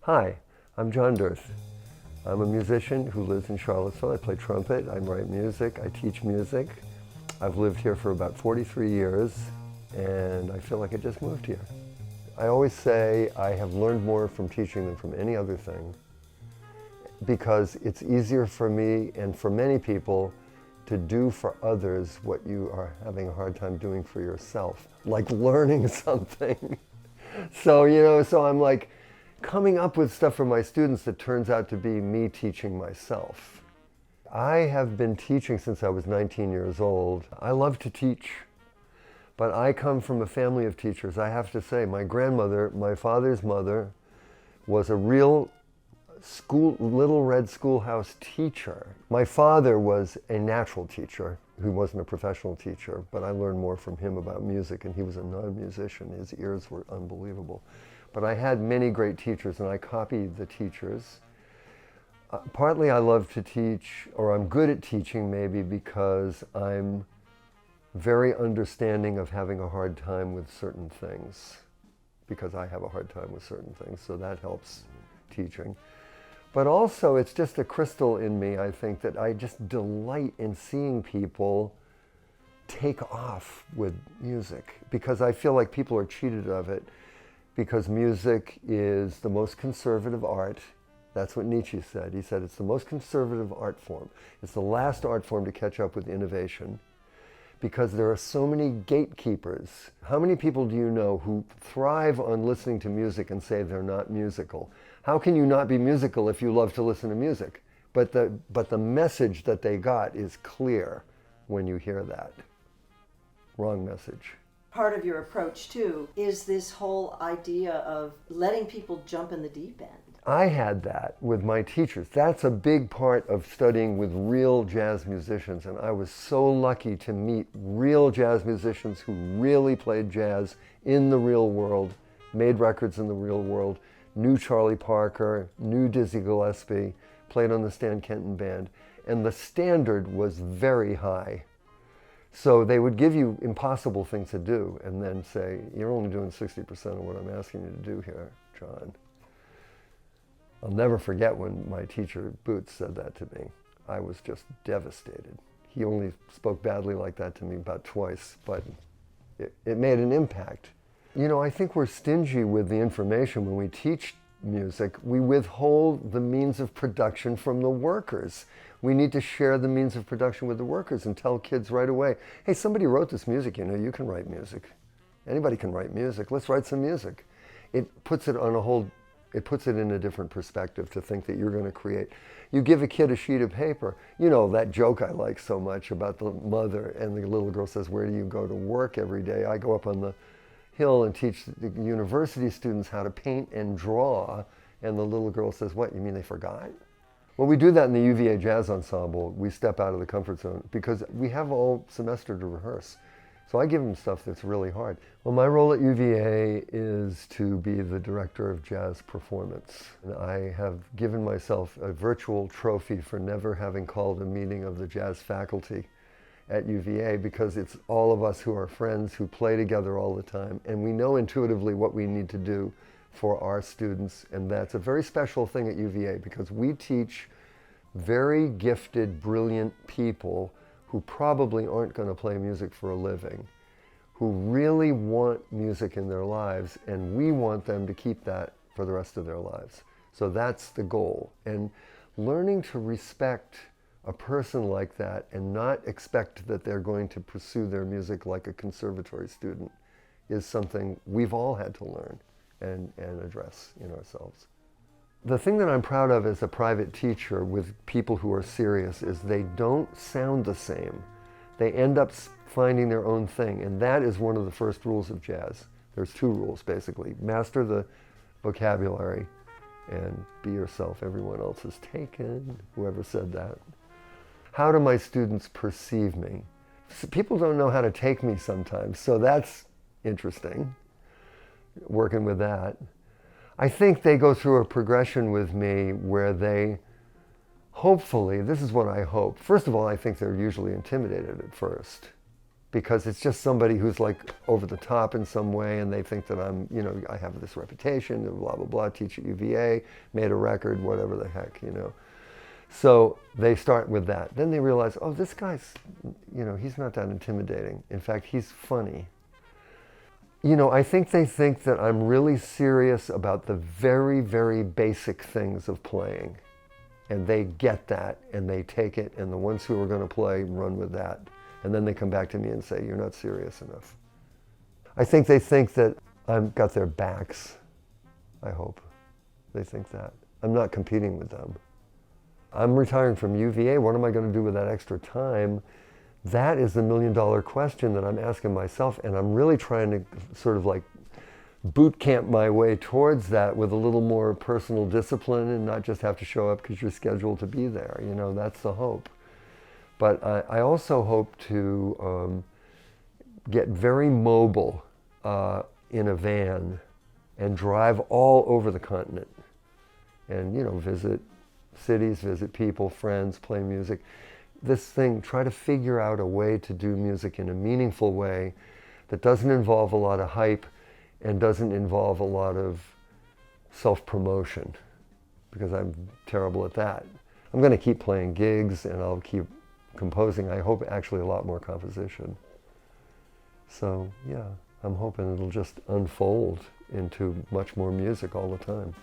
Hi, I'm John Durst. I'm a musician who lives in Charlottesville. I play trumpet, I write music, I teach music. I've lived here for about 43 years, and I feel like I just moved here. I always say I have learned more from teaching than from any other thing, because it's easier for me and for many people to do for others what you are having a hard time doing for yourself, like learning something. So I'm like coming up with stuff for my students that turns out to be me teaching myself. I have been teaching since I was 19 years old. I love to teach, but I come from a family of teachers. I have to say, my grandmother, my father's mother, was a real Little Red Schoolhouse teacher. My father was a natural teacher who wasn't a professional teacher, but I learned more from him about music, and he was a non-musician. His ears were unbelievable. But I had many great teachers, and I copied the teachers. Partly I love to teach, or I'm good at teaching maybe because I'm very understanding of having a hard time with certain things, because I have a hard time with certain things, so that helps teaching. But also, it's just a crystal in me, I think, that I just delight in seeing people take off with music, because I feel like people are cheated of it, because music is the most conservative art. That's what Nietzsche said. He said it's the most conservative art form. It's the last art form to catch up with innovation, because there are so many gatekeepers. How many people do you know who thrive on listening to music and say they're not musical? How can you not be musical if you love to listen to music? But the message that they got is clear when you hear that. Wrong message. Part of your approach, too, is this whole idea of letting people jump in the deep end. I had that with my teachers. That's a big part of studying with real jazz musicians, and I was so lucky to meet real jazz musicians who really played jazz in the real world, made records in the real world, knew Charlie Parker, knew Dizzy Gillespie, played on the Stan Kenton Band, and the standard was very high. So they would give you impossible things to do and then say, you're only doing 60% of what I'm asking you to do here, John. I'll never forget when my teacher, Boots, said that to me. I was just devastated. He only spoke badly like that to me about twice, but it made an impact. You know, I think we're stingy with the information when we teach music. We withhold the means of production from the workers. We need to share the means of production with the workers and tell kids right away, hey, somebody wrote this music, you know, you can write music. Anybody can write music. Let's write some music. It puts it in a different perspective to think that you're going to create. You give a kid a sheet of paper. You know, that joke I like so much about the mother and the little girl says, where do you go to work every day? I go up on the hill and teach the university students how to paint and draw. And the little girl says, what, you mean they forgot? Well, we do that in the UVA Jazz Ensemble. We step out of the comfort zone because we have all semester to rehearse. So I give them stuff that's really hard. Well, my role at UVA is to be the director of jazz performance. And I have given myself a virtual trophy for never having called a meeting of the jazz faculty at UVA, because it's all of us who are friends, who play together all the time, and we know intuitively what we need to do for our students. And that's a very special thing at UVA, because we teach very gifted, brilliant people who probably aren't going to play music for a living, who really want music in their lives, and we want them to keep that for the rest of their lives. So that's the goal. And learning to respect a person like that and not expect that they're going to pursue their music like a conservatory student is something we've all had to learn and address in ourselves. The thing that I'm proud of as a private teacher with people who are serious is they don't sound the same. They end up finding their own thing, and that is one of the first rules of jazz. There's two rules, basically. Master the vocabulary and be yourself. Everyone else is taken, whoever said that. How do my students perceive me? People don't know how to take me sometimes, so that's interesting, working with that. I think they go through a progression with me where they, hopefully, this is what I hope. First of all, I think they're usually intimidated at first. because it's just somebody who's like over the top in some way, and they think that I'm, you know, I have this reputation, blah, blah, blah, teach at UVA, made a record, whatever the heck, you know. So they start with that. Then they realize, oh, this guy's, you know, he's not that intimidating. In fact, he's funny. You know, I think they think that I'm really serious about the very, very basic things of playing. And they get that, and they take it, and the ones who are going to play run with that. And then they come back to me and say, you're not serious enough. I think they think that I've got their backs, I hope. They think that. I'm not competing with them. I'm retiring from UVA. What am I going to do with that extra time? That is the million-dollar question that I'm asking myself, and I'm really trying to sort of like boot camp my way towards that with a little more personal discipline and not just have to show up because you're scheduled to be there. You know, that's the hope. But I also hope to get very mobile in a van and drive all over the continent and, you know, visit cities, visit people, friends, play music. This thing, try to figure out a way to do music in a meaningful way that doesn't involve a lot of hype and doesn't involve a lot of self-promotion, because I'm terrible at that. I'm going to keep playing gigs and I'll keep composing. I hope actually a lot more composition. So yeah, I'm hoping it'll just unfold into much more music all the time.